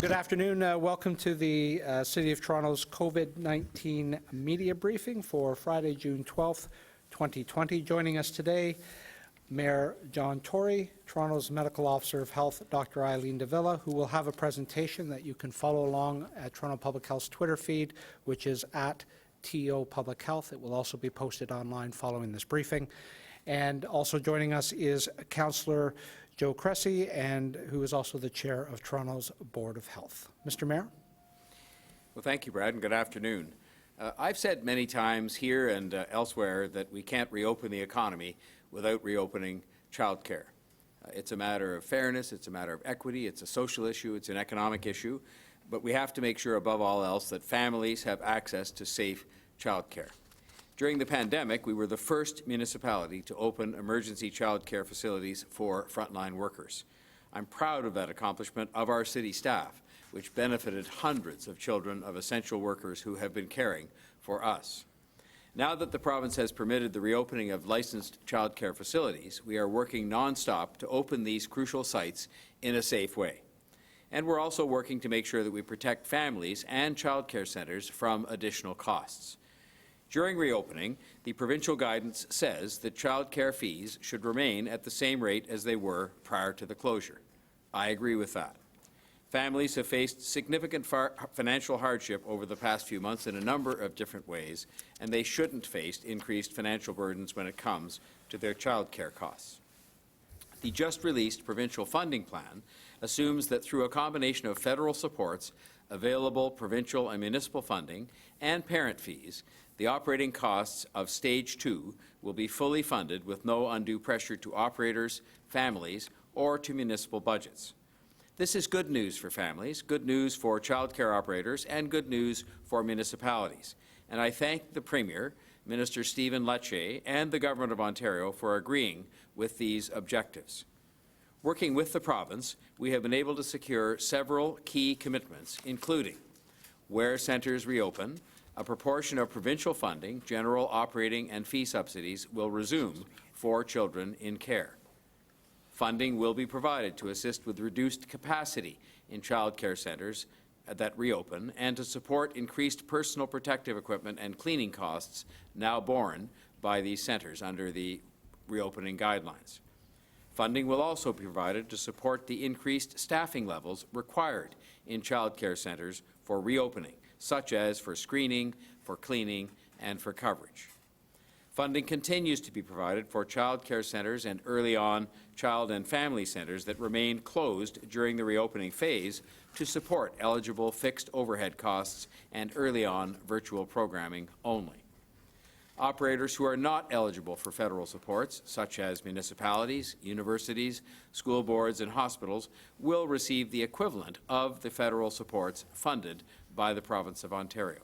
Good afternoon. Welcome to the City of Toronto's COVID-19 media briefing for Friday, June 12th, 2020. Joining us today, Mayor John Tory, Toronto's Medical Officer of Health, Dr. Eileen de Villa, who will have a presentation that you can follow along at Toronto Public Health's Twitter feed, which is at TO Public Health. It will also be posted online following this briefing. And also joining us is Councillor Joe Cressy, and who is also the chair of Toronto's Board of Health. Mr. Mayor? Well, thank you, Brad, and good afternoon. I've said many times here and elsewhere that we can't reopen the economy without reopening childcare. It's a matter of fairness, it's a matter of equity, it's a social issue, it's an economic issue, but we have to make sure above all else that families have access to safe childcare. During the pandemic, we were the first municipality to open emergency childcare facilities for frontline workers. I'm proud of that accomplishment of our city staff, which benefited hundreds of children of essential workers who have been caring for us. Now that the province has permitted the reopening of licensed childcare facilities, we are working non-stop to open these crucial sites in a safe way. And we're also working to make sure that we protect families and childcare centres from additional costs. During reopening, the provincial guidance says that childcare fees should remain at the same rate as they were prior to the closure. I agree with that. Families have faced significant financial hardship over the past few months in a number of different ways, and they shouldn't face increased financial burdens when it comes to their childcare costs. The just-released provincial funding plan assumes that through a combination of federal supports, available provincial and municipal funding, and parent fees, the operating costs of Stage 2 will be fully funded with no undue pressure to operators, families, or to municipal budgets. This is good news for families, good news for childcare operators, and good news for municipalities. And I thank the Premier, Minister Stephen Lecce, and the Government of Ontario for agreeing with these objectives. Working with the province, we have been able to secure several key commitments, including where centres reopen, a proportion of provincial funding, general operating and fee subsidies will resume for children in care. Funding will be provided to assist with reduced capacity in childcare centres that reopen and to support increased personal protective equipment and cleaning costs now borne by these centres under the reopening guidelines. Funding will also be provided to support the increased staffing levels required in childcare centres for reopening, such as for screening, for cleaning, and for coverage. Funding continues to be provided for childcare centres and early-on child and family centres that remain closed during the reopening phase to support eligible fixed overhead costs and early-on virtual programming only. Operators who are not eligible for federal supports, such as municipalities, universities, school boards, and hospitals, will receive the equivalent of the federal supports funded by the Province of Ontario.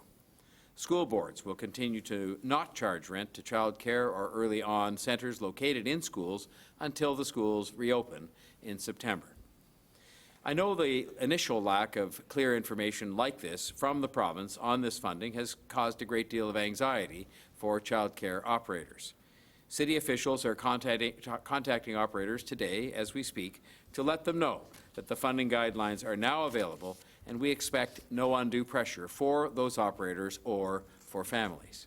School boards will continue to not charge rent to childcare or early-on centres located in schools until the schools reopen in September. I know the initial lack of clear information like this from the province on this funding has caused a great deal of anxiety for childcare operators. City officials are contacting operators today as we speak to let them know that the funding guidelines are now available, and we expect no undue pressure for those operators or for families.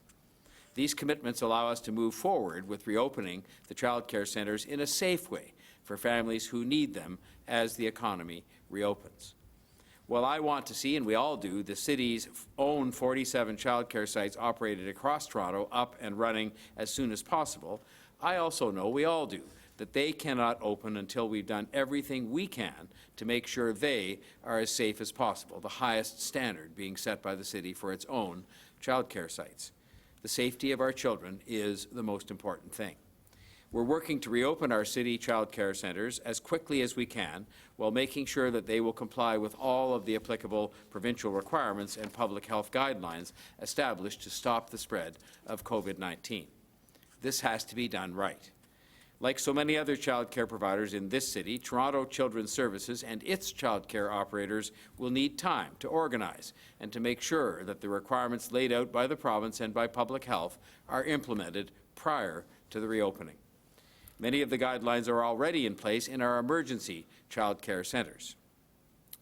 These commitments allow us to move forward with reopening the childcare centres in a safe way for families who need them as the economy reopens. While I want to see, and we all do, the city's own 47 childcare sites operated across Toronto up and running as soon as possible, I also know, we all do, that they cannot open until we've done everything we can to make sure they are as safe as possible, the highest standard being set by the city for its own childcare sites. The safety of our children is the most important thing. We're working to reopen our city childcare centres as quickly as we can while making sure that they will comply with all of the applicable provincial requirements and public health guidelines established to stop the spread of COVID-19. This has to be done right. Like so many other childcare providers in this city, Toronto Children's Services and its childcare operators will need time to organize and to make sure that the requirements laid out by the province and by public health are implemented prior to the reopening. Many of the guidelines are already in place in our emergency childcare centres.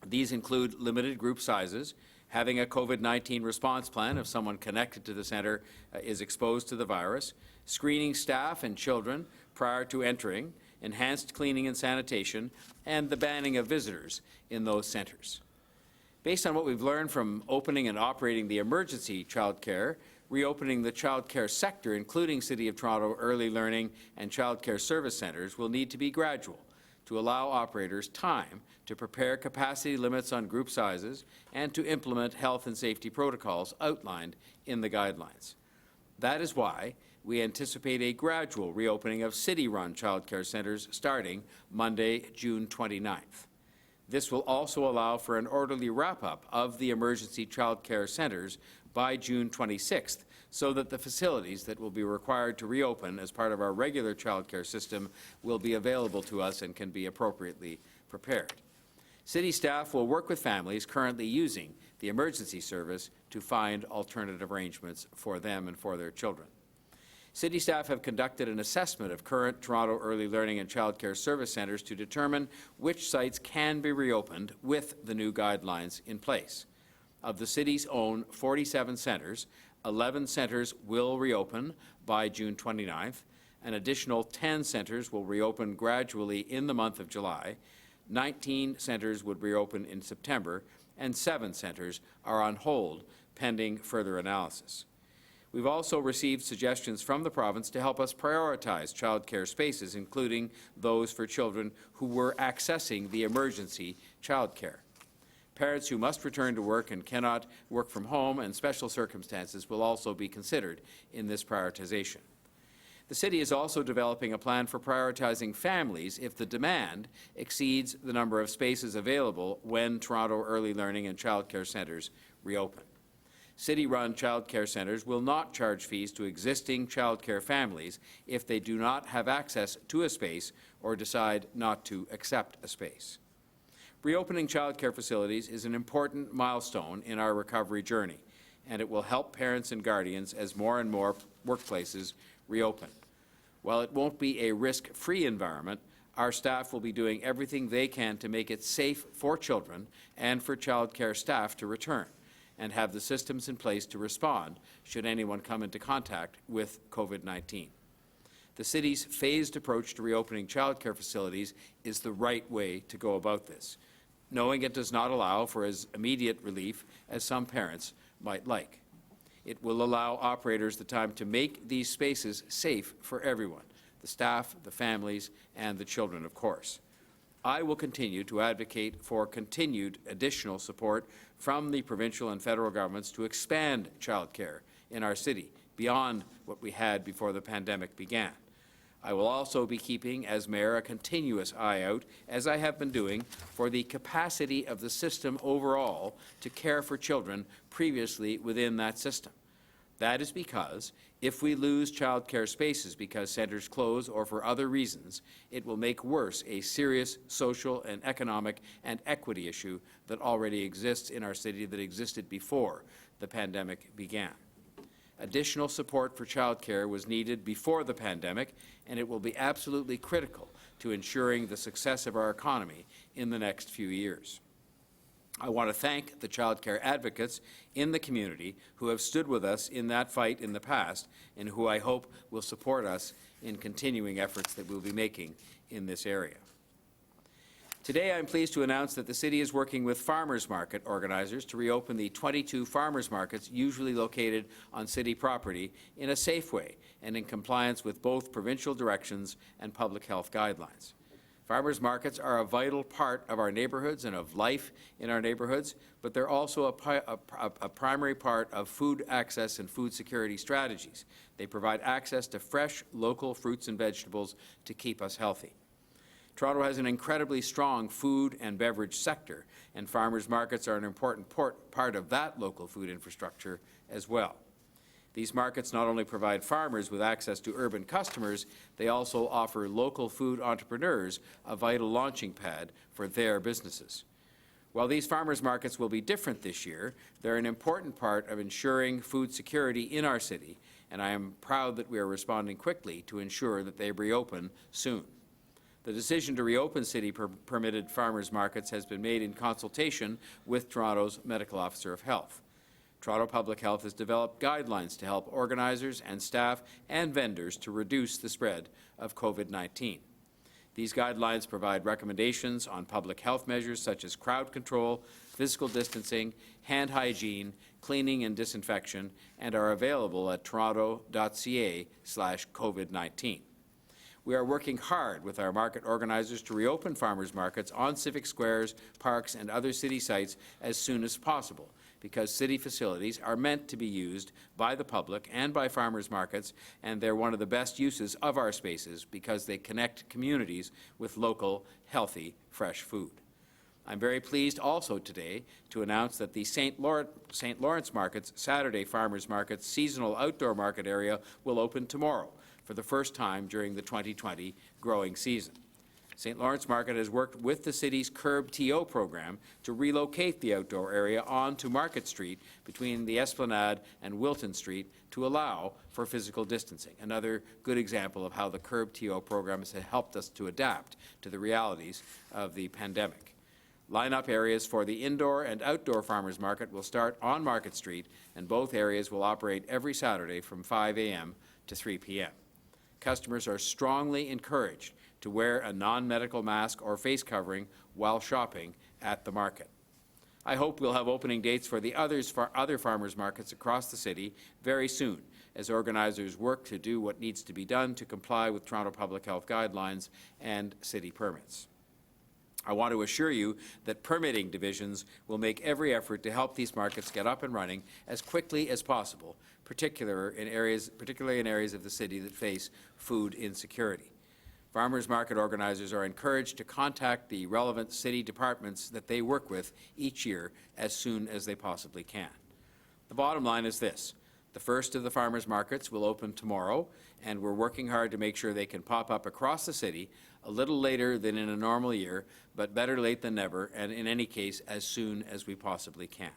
These include limited group sizes, having a COVID-19 response plan if someone connected to the centre is exposed to the virus, screening staff and children prior to entering, enhanced cleaning and sanitation, and the banning of visitors in those centres. Based on what we've learned from opening and operating the emergency childcare, reopening the childcare sector, including City of Toronto early learning and childcare service centres, will need to be gradual to allow operators time to prepare capacity limits on group sizes and to implement health and safety protocols outlined in the guidelines. That is why we anticipate a gradual reopening of city-run childcare centres starting Monday, June 29th. This will also allow for an orderly wrap-up of the emergency childcare centres by June 26th, so that the facilities that will be required to reopen as part of our regular childcare system will be available to us and can be appropriately prepared. City staff will work with families currently using the emergency service to find alternative arrangements for them and for their children. City staff have conducted an assessment of current Toronto early learning and childcare service centres to determine which sites can be reopened with the new guidelines in place. Of the city's own 47 centres, 11 centres will reopen by June 29th. An additional 10 centres will reopen gradually in the month of July. 19 centres would reopen in September, and 7 centres are on hold pending further analysis. We've also received suggestions from the province to help us prioritize childcare spaces, including those for children who were accessing the emergency childcare. Parents who must return to work and cannot work from home and special circumstances will also be considered in this prioritization. The city is also developing a plan for prioritizing families if the demand exceeds the number of spaces available when Toronto early learning and childcare centres reopen. City-run childcare centres will not charge fees to existing childcare families if they do not have access to a space or decide not to accept a space. Reopening childcare facilities is an important milestone in our recovery journey, and it will help parents and guardians as more and more workplaces reopen. While it won't be a risk-free environment, our staff will be doing everything they can to make it safe for children and for childcare staff to return, and have the systems in place to respond should anyone come into contact with COVID-19. The city's phased approach to reopening childcare facilities is the right way to go about this, knowing it does not allow for as immediate relief as some parents might like. It will allow operators the time to make these spaces safe for everyone, the staff, the families, and the children, of course. I will continue to advocate for continued additional support from the provincial and federal governments to expand childcare in our city beyond what we had before the pandemic began. I will also be keeping, as mayor, a continuous eye out, as I have been doing, for the capacity of the system overall to care for children previously within that system. That is because if we lose childcare spaces because centres close or for other reasons, it will make worse a serious social and economic and equity issue that already exists in our city, that existed before the pandemic began. Additional support for childcare was needed before the pandemic, and it will be absolutely critical to ensuring the success of our economy in the next few years. I want to thank the childcare advocates in the community who have stood with us in that fight in the past and who I hope will support us in continuing efforts that we'll be making in this area. Today, I'm pleased to announce that the city is working with farmers market organizers to reopen the 22 farmers markets usually located on city property in a safe way and in compliance with both provincial directions and public health guidelines. Farmers markets are a vital part of our neighbourhoods and of life in our neighbourhoods, but they're also a primary part of food access and food security strategies. They provide access to fresh, local fruits and vegetables to keep us healthy. Toronto has an incredibly strong food and beverage sector, and farmers markets are an important part of that local food infrastructure as well. These markets not only provide farmers with access to urban customers, they also offer local food entrepreneurs a vital launching pad for their businesses. While these farmers markets will be different this year, they're an important part of ensuring food security in our city, and I am proud that we are responding quickly to ensure that they reopen soon. The decision to reopen city-permitted farmers markets has been made in consultation with Toronto's Medical Officer of Health. Toronto Public Health has developed guidelines to help organizers and staff and vendors to reduce the spread of COVID-19. These guidelines provide recommendations on public health measures such as crowd control, physical distancing, hand hygiene, cleaning and disinfection, and are available at toronto.ca/COVID-19. We are working hard with our market organizers to reopen farmers markets on civic squares, parks, and other city sites as soon as possible, because city facilities are meant to be used by the public and by farmers markets, and they're one of the best uses of our spaces because they connect communities with local, healthy, fresh food. I'm very pleased also today to announce that the St. Lawrence Market's Saturday Farmers Market's seasonal outdoor market area will open tomorrow for the first time during the 2020 growing season. St. Lawrence Market has worked with the city's Curb TO program to relocate the outdoor area onto Market Street between the Esplanade and Wilton Street to allow for physical distancing. Another good example of how the Curb TO program has helped us to adapt to the realities of the pandemic. Line-up areas for the indoor and outdoor farmers market will start on Market Street, and both areas will operate every Saturday from 5 a.m. to 3 p.m. Customers are strongly encouraged to wear a non-medical mask or face covering while shopping at the market. I hope we'll have opening dates for the other farmers markets across the city very soon, as organizers work to do what needs to be done to comply with Toronto Public Health guidelines and city permits. I want to assure you that permitting divisions will make every effort to help these markets get up and running as quickly as possible, particularly in areas of the city that face food insecurity. Farmers market organizers are encouraged to contact the relevant city departments that they work with each year as soon as they possibly can. The bottom line is this: the first of the farmers markets will open tomorrow, and we're working hard to make sure they can pop up across the city a little later than in a normal year, but better late than never, and in any case, as soon as we possibly can.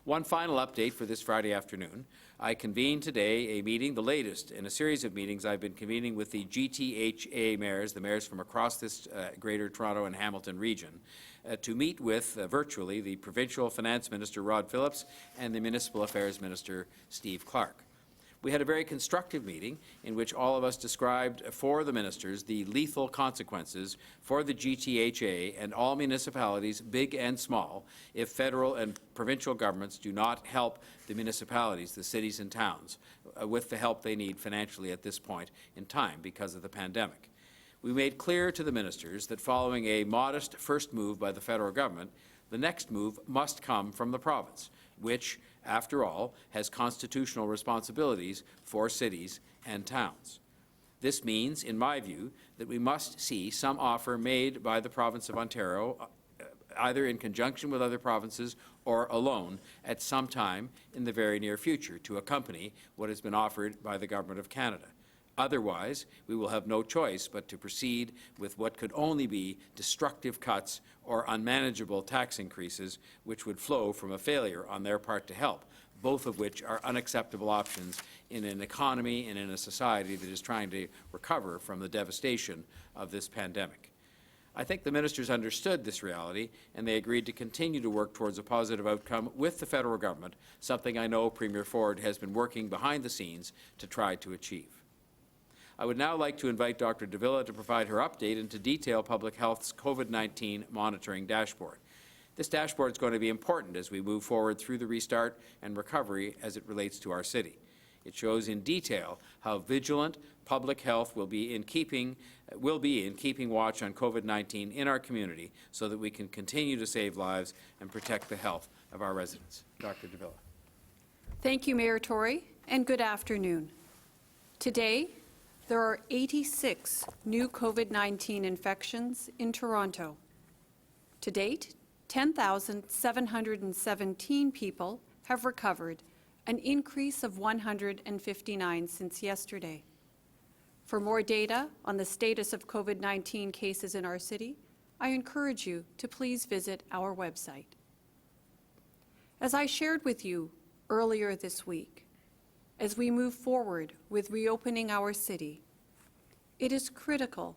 One final update for this Friday afternoon. I convened today a meeting, the latest in a series of meetings I've been convening with the GTHA mayors, the mayors from across this Greater Toronto and Hamilton region, to meet with virtually the Provincial Finance Minister Rod Phillips and the Municipal Affairs Minister Steve Clark. We had a very constructive meeting in which all of us described for the ministers the lethal consequences for the GTHA and all municipalities, big and small, if federal and provincial governments do not help the municipalities, the cities and towns, with the help they need financially at this point in time because of the pandemic. We made clear to the ministers that following a modest first move by the federal government, the next move must come from the province, which, after all, has constitutional responsibilities for cities and towns. This means, in my view, that we must see some offer made by the province of Ontario, either in conjunction with other provinces or alone, at some time in the very near future, to accompany what has been offered by the Government of Canada. Otherwise, we will have no choice but to proceed with what could only be destructive cuts or unmanageable tax increases, which would flow from a failure on their part to help, both of which are unacceptable options in an economy and in a society that is trying to recover from the devastation of this pandemic. I think the ministers understood this reality, and they agreed to continue to work towards a positive outcome with the federal government, something I know Premier Ford has been working behind the scenes to try to achieve. I would now like to invite Dr. de Villa to provide her update and to detail Public Health's COVID-19 monitoring dashboard. This dashboard is going to be important as we move forward through the restart and recovery as it relates to our city. It shows in detail how vigilant Public Health will be in keeping watch on COVID-19 in our community so that we can continue to save lives and protect the health of our residents. Dr. de Villa. Thank you, Mayor Tory, and good afternoon. Today, there are 86 new COVID-19 infections in Toronto. To date, 10,717 people have recovered, an increase of 159 since yesterday. For more data on the status of COVID-19 cases in our city, I encourage you to please visit our website. As I shared with you earlier this week, as we move forward with reopening our city, it is critical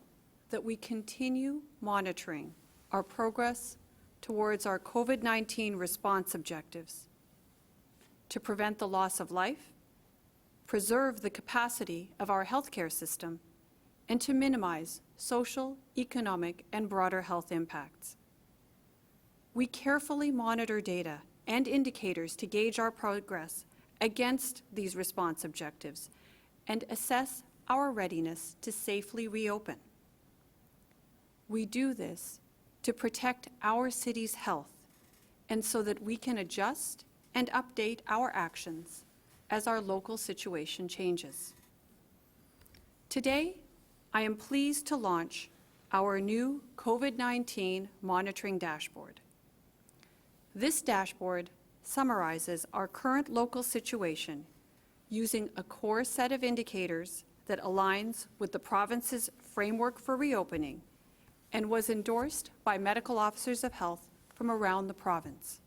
that we continue monitoring our progress towards our COVID-19 response objectives to prevent the loss of life, preserve the capacity of our healthcare system, and to minimize social, economic, and broader health impacts. We carefully monitor data and indicators to gauge our progress against these response objectives and assess our readiness to safely reopen. We do this to protect our city's health and so that we can adjust and update our actions as our local situation changes. Today, I am pleased to launch our new COVID-19 monitoring dashboard. This dashboard summarizes our current local situation using a core set of indicators that aligns with the province's framework for reopening and was endorsed by medical officers of health from around the province.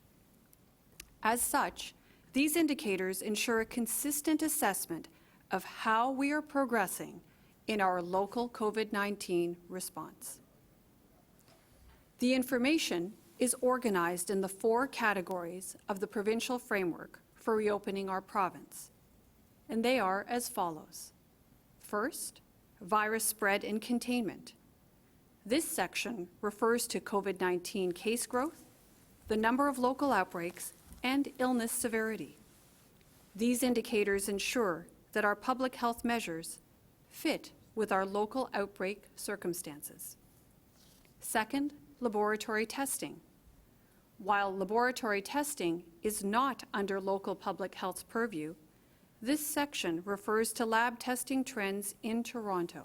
As such, these indicators ensure a consistent assessment of how we are progressing in our local COVID-19 response. The information is organized in the 4 categories of the provincial framework for reopening our province, and they are as follows. First, virus spread and containment. This section refers to COVID-19 case growth, the number of local outbreaks, and illness severity. These indicators ensure that our public health measures fit with our local outbreak circumstances. Second, laboratory testing. While laboratory testing is not under local public health's purview, this section refers to lab testing trends in Toronto,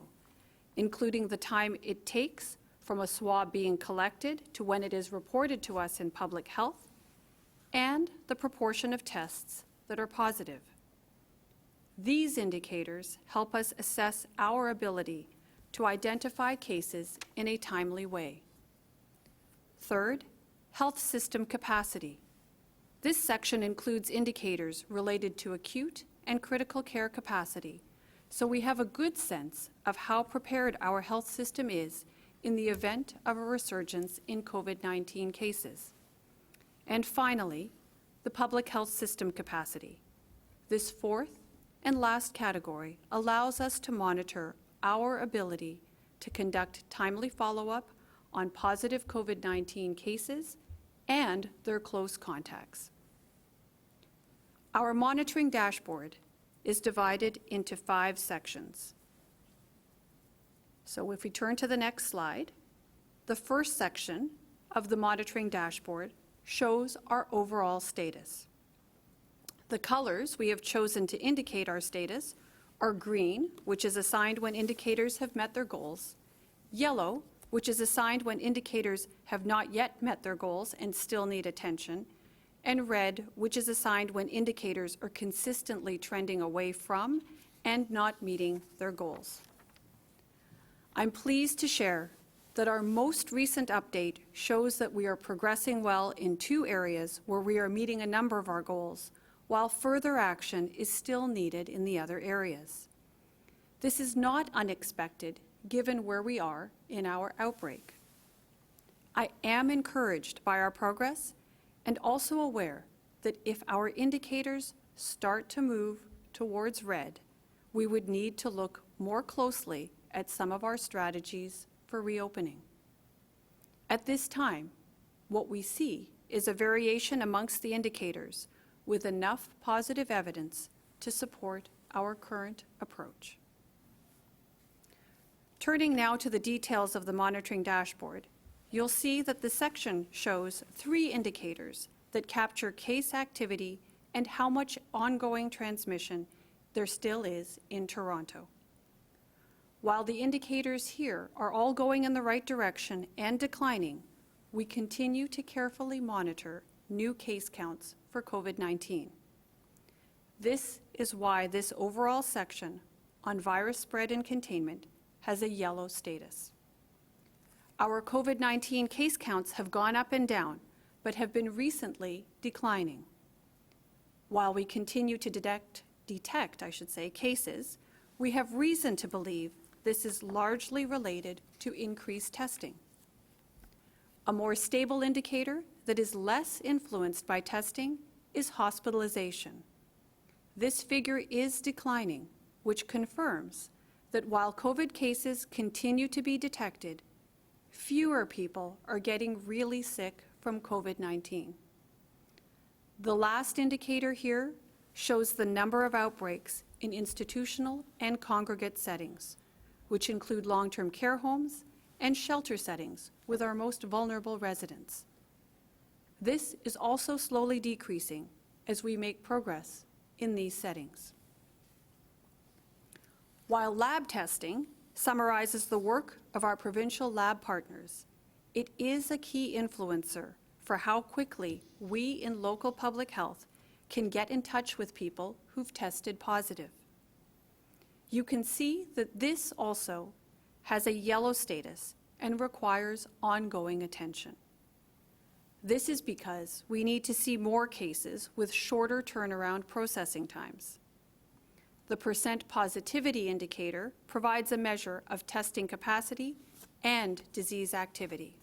including the time it takes from a swab being collected to when it is reported to us in public health, and the proportion of tests that are positive. These indicators help us assess our ability to identify cases in a timely way. Third, health system capacity. This section includes indicators related to acute and critical care capacity, so we have a good sense of how prepared our health system is in the event of a resurgence in COVID-19 cases. And finally, the public health system capacity. This 4th and last category allows us to monitor our ability to conduct timely follow-up on positive COVID-19 cases and their close contacts. Our monitoring dashboard is divided into 5 sections. So if we turn to the next slide, the first section of the monitoring dashboard shows our overall status. The colors we have chosen to indicate our status are green, which is assigned when indicators have met their goals, yellow, which is assigned when indicators have not yet met their goals and still need attention, and red, which is assigned when indicators are consistently trending away from and not meeting their goals. I'm pleased to share that our most recent update shows that we are progressing well in 2 areas where we are meeting a number of our goals, while further action is still needed in the other areas. This is not unexpected given where we are in our outbreak. I am encouraged by our progress and also aware that if our indicators start to move towards red, we would need to look more closely at some of our strategies for reopening. At this time, what we see is a variation amongst the indicators with enough positive evidence to support our current approach. Turning now to the details of the monitoring dashboard, you'll see that the section shows 3 indicators that capture case activity and how much ongoing transmission there still is in Toronto. While the indicators here are all going in the right direction and declining, we continue to carefully monitor new case counts for COVID-19. This is why this overall section on virus spread and containment has a yellow status. Our COVID-19 case counts have gone up and down, but have been recently declining. While we continue to detect cases, we have reason to believe this is largely related to increased testing. A more stable indicator that is less influenced by testing is hospitalization. This figure is declining, which confirms that while COVID cases continue to be detected, fewer people are getting really sick from COVID-19. The last indicator here shows the number of outbreaks in institutional and congregate settings, which include long-term care homes and shelter settings with our most vulnerable residents. This is also slowly decreasing as we make progress in these settings. While lab testing summarizes the work of our provincial lab partners, it is a key influencer for how quickly we in local public health can get in touch with people who've tested positive. You can see that this also has a yellow status and requires ongoing attention. This is because we need to see more cases with shorter turnaround processing times. The percent positivity indicator provides a measure of testing capacity and disease activity.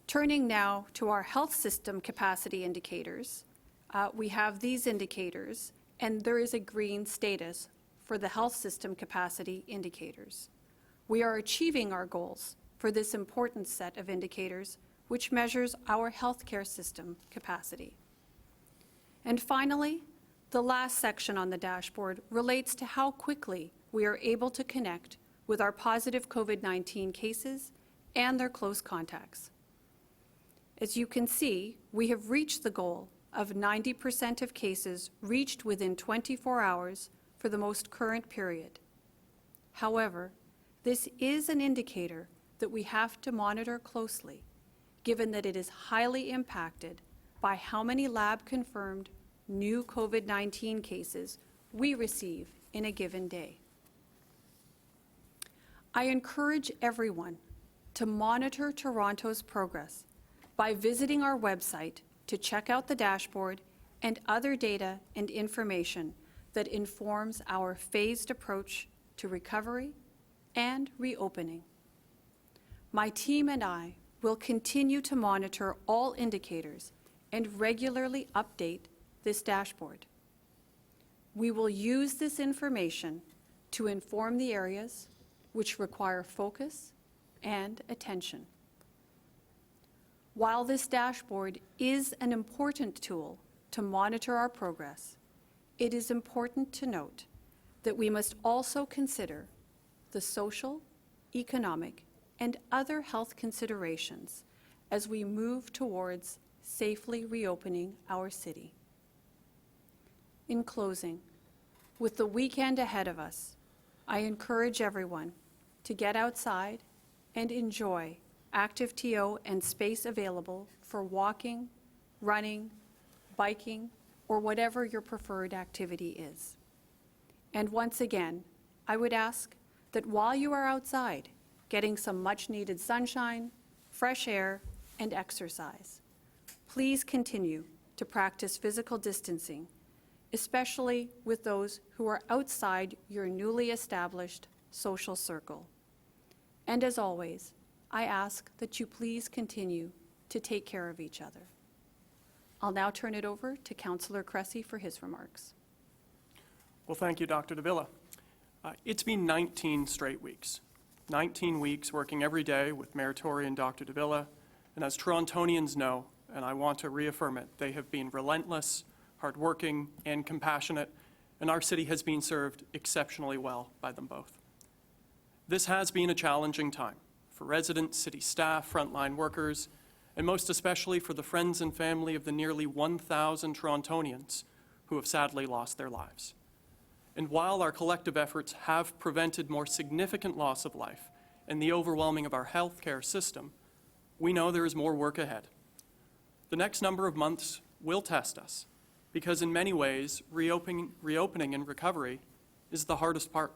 Turning now to our health system capacity indicators, we have these indicators, and there is a green status for the health system capacity indicators. We are achieving our goals for this important set of indicators, which measures our healthcare system capacity. And finally, the last section on the dashboard relates to how quickly we are able to connect with our positive COVID-19 cases and their close contacts. As you can see, we have reached the goal of 90% of cases reached within 24 hours for the most current period. However, this is an indicator that we have to monitor closely, given that it is highly impacted by how many lab-confirmed new COVID-19 cases we receive in a given day. I encourage everyone to monitor Toronto's progress by visiting our website to check out the dashboard and other data and information that informs our phased approach to recovery and reopening. My team and I will continue to monitor all indicators and regularly update this dashboard. We will use this information to inform the areas which require focus and attention. While this dashboard is an important tool to monitor our progress, it is important to note that we must also consider the social, economic, and other health considerations as we move towards safely reopening our city. In closing, with the weekend ahead of us, I encourage everyone to get outside and enjoy active TO and space available for walking, running, biking, or whatever your preferred activity is. And once again, I would ask that while you are outside, getting some much-needed sunshine, fresh air, and exercise, please continue to practice physical distancing, especially with those who are outside your newly established social circle. And as always, I ask that you please continue to take care of each other. I'll now turn it over to Councillor Cressy for his remarks. Well, thank you, Dr. de Villa. It's been 19 straight weeks. 19 weeks working every day with Mayor Tory and Dr. de Villa, and as Torontonians know, and I want to reaffirm it, they have been relentless, hardworking, and compassionate, and our city has been served exceptionally well by them both. This has been a challenging time for residents, city staff, frontline workers, and most especially for the friends and family of the nearly 1,000 Torontonians who have sadly lost their lives. And while our collective efforts have prevented more significant loss of life and the overwhelming of our healthcare system, we know there is more work ahead. The next number of months will test us, because in many ways, reopening and recovery is the hardest part.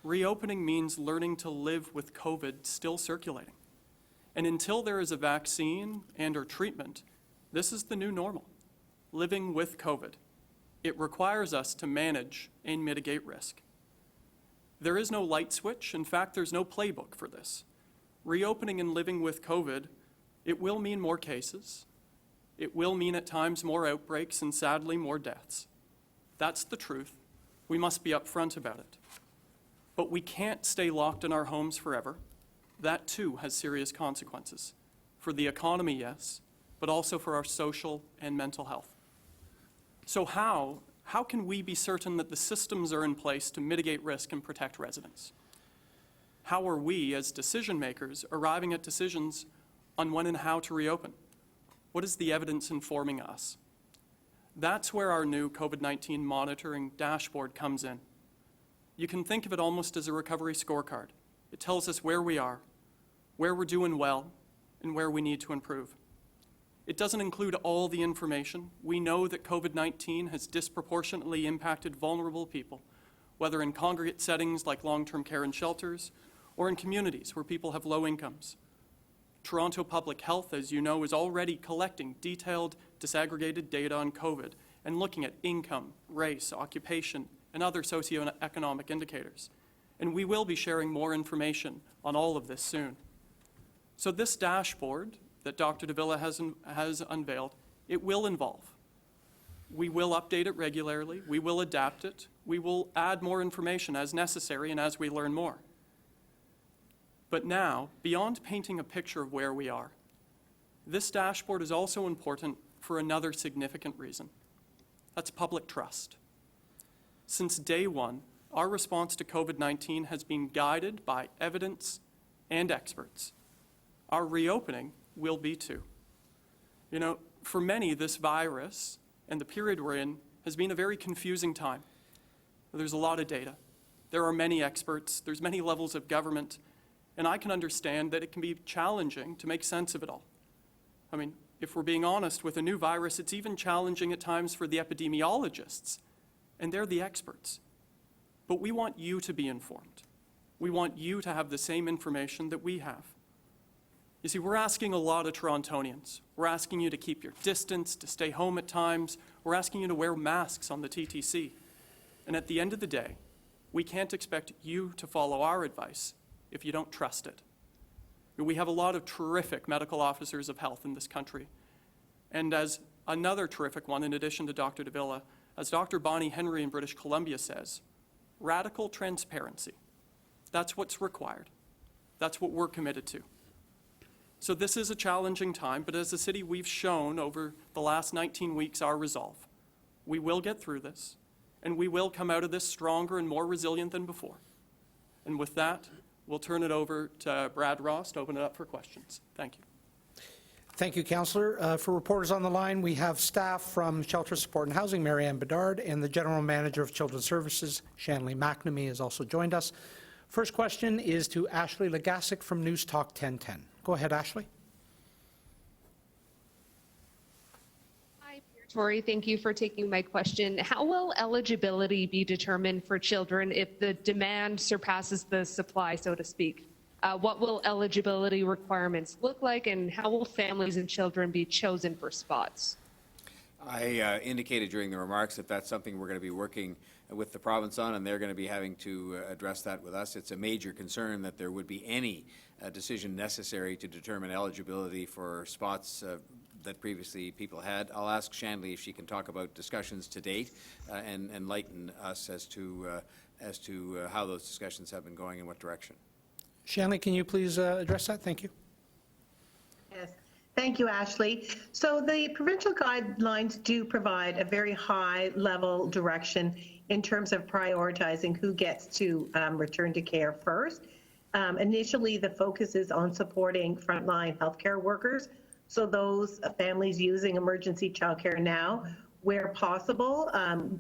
Reopening means learning to live with COVID still circulating. And until there is a vaccine and/or treatment, this is the new normal, living with COVID. It requires us to manage and mitigate risk. There is no light switch. In fact, there's no playbook for this. Reopening and living with COVID, it will mean more cases. It will mean at times more outbreaks and sadly more deaths. That's the truth. We must be upfront about it. But we can't stay locked in our homes forever. That too has serious consequences. For the economy, yes, but also for our social and mental health. So how can we be certain that the systems are in place to mitigate risk and protect residents? How are we, as decision makers, arriving at decisions on when and how to reopen? What is the evidence informing us? That's where our new COVID-19 monitoring dashboard comes in. You can think of it almost as a recovery scorecard. It tells us where we are, where we're doing well, and where we need to improve. It doesn't include all the information. We know that COVID-19 has disproportionately impacted vulnerable people, whether in congregate settings like long-term care and shelters, or in communities where people have low incomes. Toronto Public Health, as you know, is already collecting detailed, disaggregated data on COVID and looking at income, race, occupation, and other socioeconomic indicators. And we will be sharing more information on all of this soon. So this dashboard that Dr. de Villa has unveiled, it will evolve. We will update it regularly. We will adapt it. We will add more information as necessary and as we learn more. But now, beyond painting a picture of where we are, this dashboard is also important for another significant reason. That's public trust. Since day one, our response to COVID-19 has been guided by evidence and experts. Our reopening will be too. You know, for many, this virus and the period we're in has been a very confusing time. There's a lot of data. There are many experts. There's many levels of government. And I can understand that it can be challenging to make sense of it all. I mean, if we're being honest, with a new virus, it's even challenging at times for the epidemiologists, and they're the experts. But we want you to be informed. We want you to have the same information that we have. You see, we're asking a lot of Torontonians. We're asking you to keep your distance, to stay home at times. We're asking you to wear masks on the TTC. And at the end of the day, we can't expect you to follow our advice if you don't trust it. We have a lot of terrific medical officers of health in this country. And as another terrific one, in addition to Dr. de Villa, as Dr. Bonnie Henry in British Columbia says, radical transparency. That's what's required. That's what we're committed to. So this is a challenging time, but as a city, we've shown over the last 19 weeks our resolve. We will get through this, and we will come out of this stronger and more resilient than before. And with that, we'll turn it over to Brad Ross to open it up for questions. Thank you. Thank you, Councillor. For reporters on the line, we have staff from Shelter Support and Housing, Marianne Bedard, and the General Manager of Children's Services, Shanley McNamee, has also joined us. First question is to Ashley Legasic from News Talk 1010. Go ahead, Ashley. Hi, Tory. Thank you for taking my question. How will eligibility be determined for children if the demand surpasses the supply, so to speak? What will eligibility requirements look like, and how will families and children be chosen for spots? I indicated during the remarks that that's something we're going to be working with the province on, and they're going to be having to address that with us. It's a major concern that there would be any decision necessary to determine eligibility for spots that previously people had. I'll ask Shanley if she can talk about discussions to date and enlighten us as to how those discussions have been going and what direction. Shanley, can you please address that? Thank you. Yes. Thank you, Ashley. So the provincial guidelines do provide a very high-level direction in terms of prioritizing who gets to return to care first. Initially, the focus is on supporting frontline healthcare workers, so those families using emergency childcare now, where possible,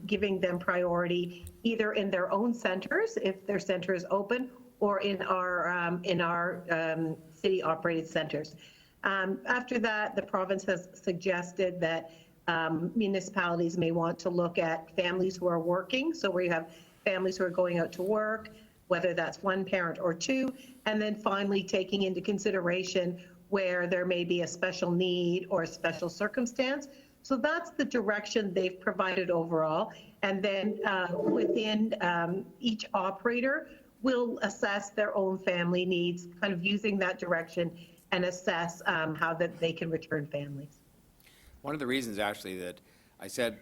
giving them priority either in their own centres, if their centre is open, or in our city-operated centres. After that, the province has suggested that municipalities may want to look at families who are working, so where you have families who are going out to work, whether that's one parent or two, and then finally taking into consideration where there may be a special need or a special circumstance. So that's the direction they've provided overall. And then within each operator, will assess their own family needs, kind of using that direction and assess how that they can return families. One of the reasons, actually, that I said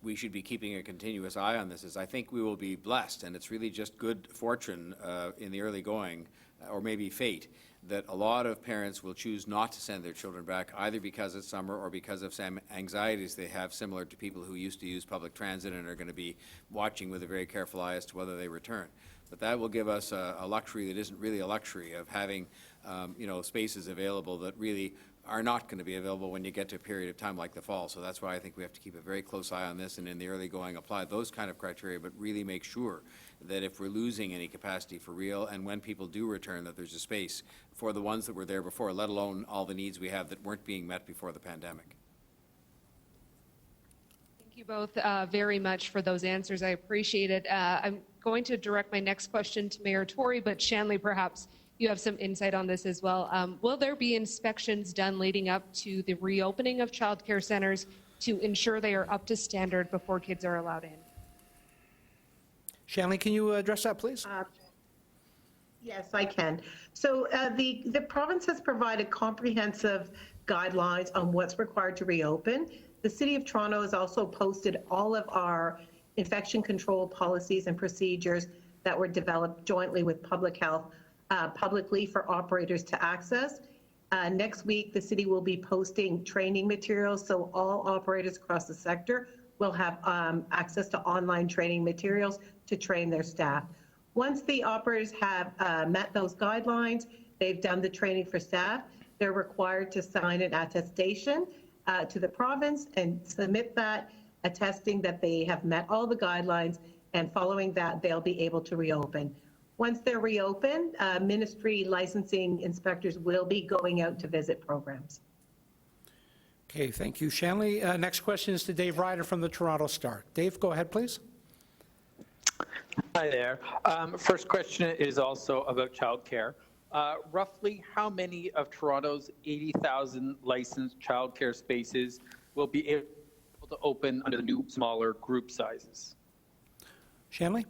we should be keeping a continuous eye on this is I think we will be blessed, and it's really just good fortune in the early going, or maybe fate, that a lot of parents will choose not to send their children back, either because it's summer or because of some anxieties they have similar to people who used to use public transit and are going to be watching with a very careful eye as to whether they return. But that will give us a luxury that isn't really a luxury of having, spaces available that really are not going to be available when you get to a period of time like the fall. So that's why I think we have to keep a very close eye on this, and in the early going apply those kind of criteria, but really make sure that if we're losing any capacity for real, and when people do return, that there's a space for the ones that were there before, let alone all the needs we have that weren't being met before the pandemic. Thank you both very much for those answers. I appreciate it. I'm going to direct my next question to Mayor Tory, but Shanley, perhaps you have some insight on this as well. Will there be inspections done leading up to the reopening of childcare centers to ensure they are up to standard before kids are allowed in? Shanley, can you address that, please? Yes, I can. So the province has provided comprehensive guidelines on what's required to reopen. The City of Toronto has also posted all of our infection control policies and procedures that were developed jointly with public health publicly for operators to access. Next week, the city will be posting training materials, so all operators across the sector will have access to online training materials to train their staff. Once the operators have met those guidelines, they've done the training for staff, they're required to sign an attestation to the province and submit that, attesting that they have met all the guidelines, and following that, they'll be able to reopen. Once they're reopened, ministry licensing inspectors will be going out to visit programs. Okay, thank you, Shanley. Next question is to Dave Ryder from the Toronto Star. Dave, go ahead, please. Hi there. First question is also about childcare. Roughly how many of Toronto's 80,000 licensed childcare spaces will be able to open under the new smaller group sizes? Shanley?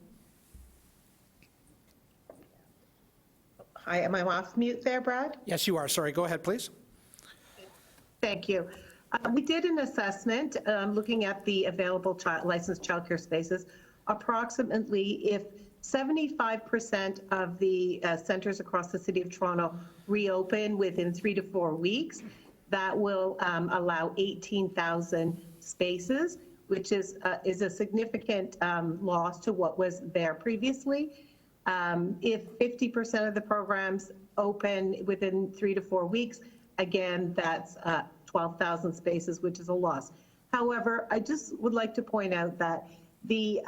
Hi, am I off mute there, Brad? Yes, you are. Sorry, go ahead, please. Thank you. We did an assessment looking at the available licensed childcare spaces. Approximately, if 75% of the centers across the City of Toronto reopen within 3 to 4 weeks, that will allow 18,000 spaces, which is a significant loss to what was there previously. If 50% of the programs open within 3 to 4 weeks, again, that's 12,000 spaces, which is a loss. However, I just would like to point out that the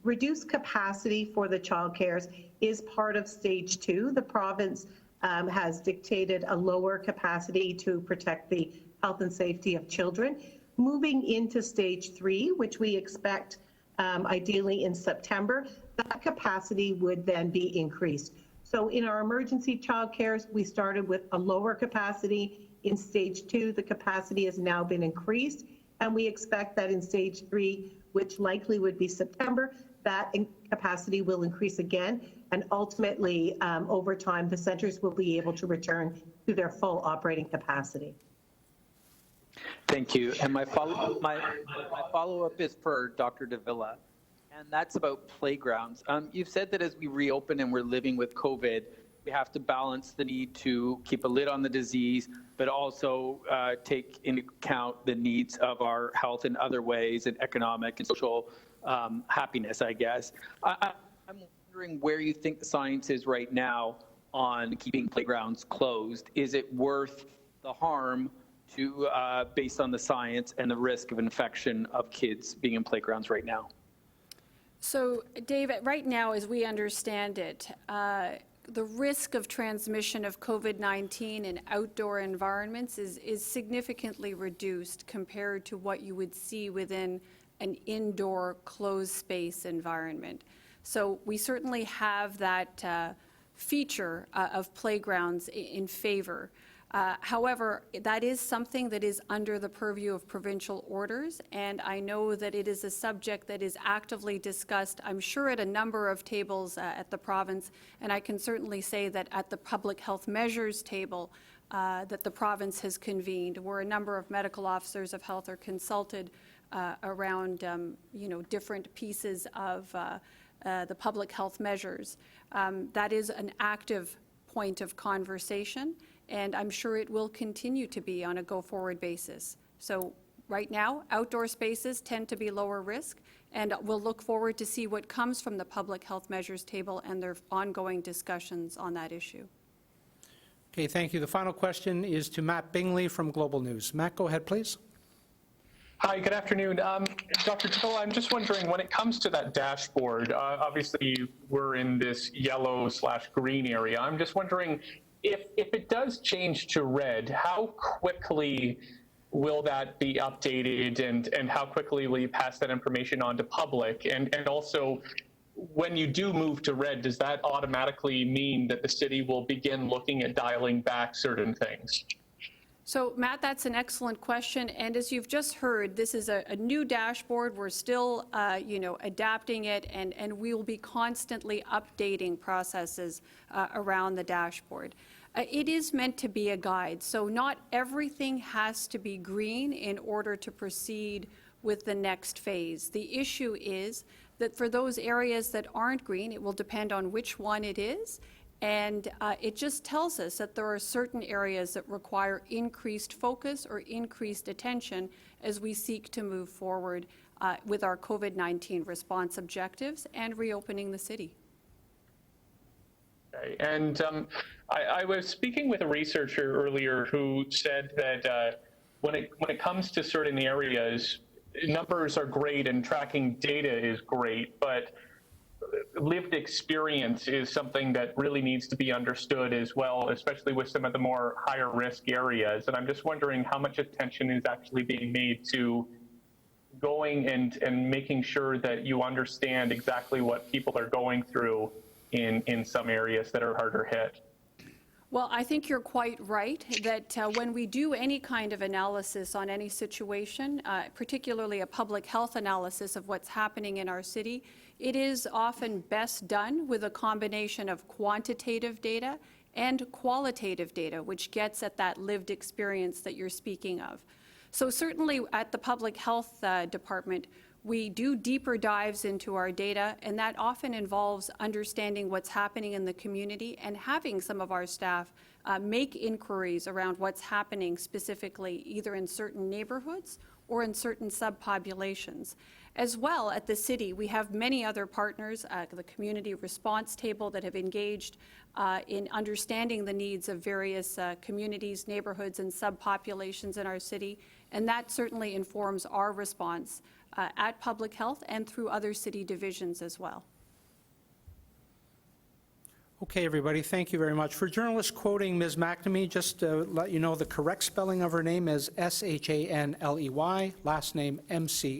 reduced capacity for the childcares is part of stage 2. The province has dictated a lower capacity to protect the health and safety of children. Moving into stage 3, which we expect ideally in September, that capacity would then be increased. So in our emergency childcares, we started with a lower capacity. In stage 2, the capacity has now been increased, and we expect that in stage 3, which likely would be September, that capacity will increase again, and ultimately, over time, the centers will be able to return to their full operating capacity. Thank you. And my follow-up is for Dr. de Villa, and that's about playgrounds. You've said that as we reopen and we're living with COVID, we have to balance the need to keep a lid on the disease, but also take into account the needs of our health in other ways and economic and social happiness, I guess. I'm wondering where you think the science is right now on keeping playgrounds closed. Is it worth the harm to, based on the science and the risk of infection of kids being in playgrounds right now? So, David, right now, as we understand it, the risk of transmission of COVID-19 in outdoor environments is significantly reduced compared to what you would see within an indoor closed space environment. So we certainly have that feature of playgrounds in favor. However, that is something that is under the purview of provincial orders, and I know that it is a subject that is actively discussed, I'm sure, at a number of tables at the province, and I can certainly say that at the public health measures table that the province has convened, where a number of medical officers of health are consulted around, different pieces of the public health measures. That is an active point of conversation, and I'm sure it will continue to be on a go-forward basis. So right now, outdoor spaces tend to be lower risk, and we'll look forward to see what comes from the public health measures table and their ongoing discussions on that issue. Okay, thank you. The final question is to Matt Bingley from Global News. Matt, go ahead, please. Hi, good afternoon. Dr. de Villa, I'm just wondering, when it comes to that dashboard, obviously we're in this yellow/green area. I'm just wondering, if it does change to red, how quickly will that be updated, and how quickly will you pass that information on to public? And also, when you do move to red, does that automatically mean that the city will begin looking at dialing back certain things? So, Matt, that's an excellent question, and as you've just heard, this is a new dashboard. We're still, adapting it, and we will be constantly updating processes around the dashboard. It is meant to be a guide, so not everything has to be green in order to proceed with the next phase. The issue is that for those areas that aren't green, it will depend on which one it is, and it just tells us that there are certain areas that require increased focus or increased attention as we seek to move forward with our COVID-19 response objectives and reopening the city. Okay. And I was speaking with a researcher earlier who said that when it comes to certain areas, numbers are great and tracking data is great, but lived experience is something that really needs to be understood as well, especially with some of the more higher risk areas. And I'm just wondering how much attention is actually being made to going and making sure that you understand exactly what people are going through in some areas that are harder hit. Well, I think you're quite right that when we do any kind of analysis on any situation, particularly a public health analysis of what's happening in our city, it is often best done with a combination of quantitative data and qualitative data, which gets at that lived experience that you're speaking of. So certainly at the Public Health Department, we do deeper dives into our data, and that often involves understanding what's happening in the community and having some of our staff make inquiries around what's happening specifically either in certain neighborhoods or in certain subpopulations. As well, at the city, we have many other partners, the community response table, that have engaged in understanding the needs of various communities, neighborhoods, and subpopulations in our city, and that certainly informs our response at Public Health and through other city divisions as well. Okay, everybody, thank you very much. For journalists quoting Ms. McNamee, just to let you know, the correct spelling of her name is S-H-A-N-L-E-Y, last name M-C-N-A-M-E-E.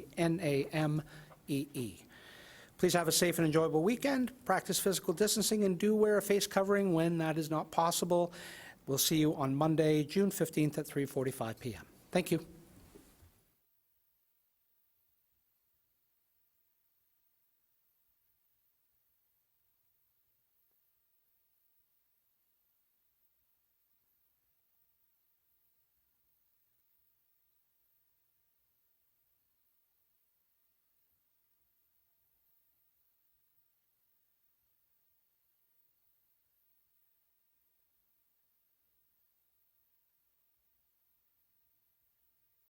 Please have a safe and enjoyable weekend, practice physical distancing, and do wear a face covering when that is not possible. We'll see you on Monday, June 15th at 3:45 p.m. Thank you.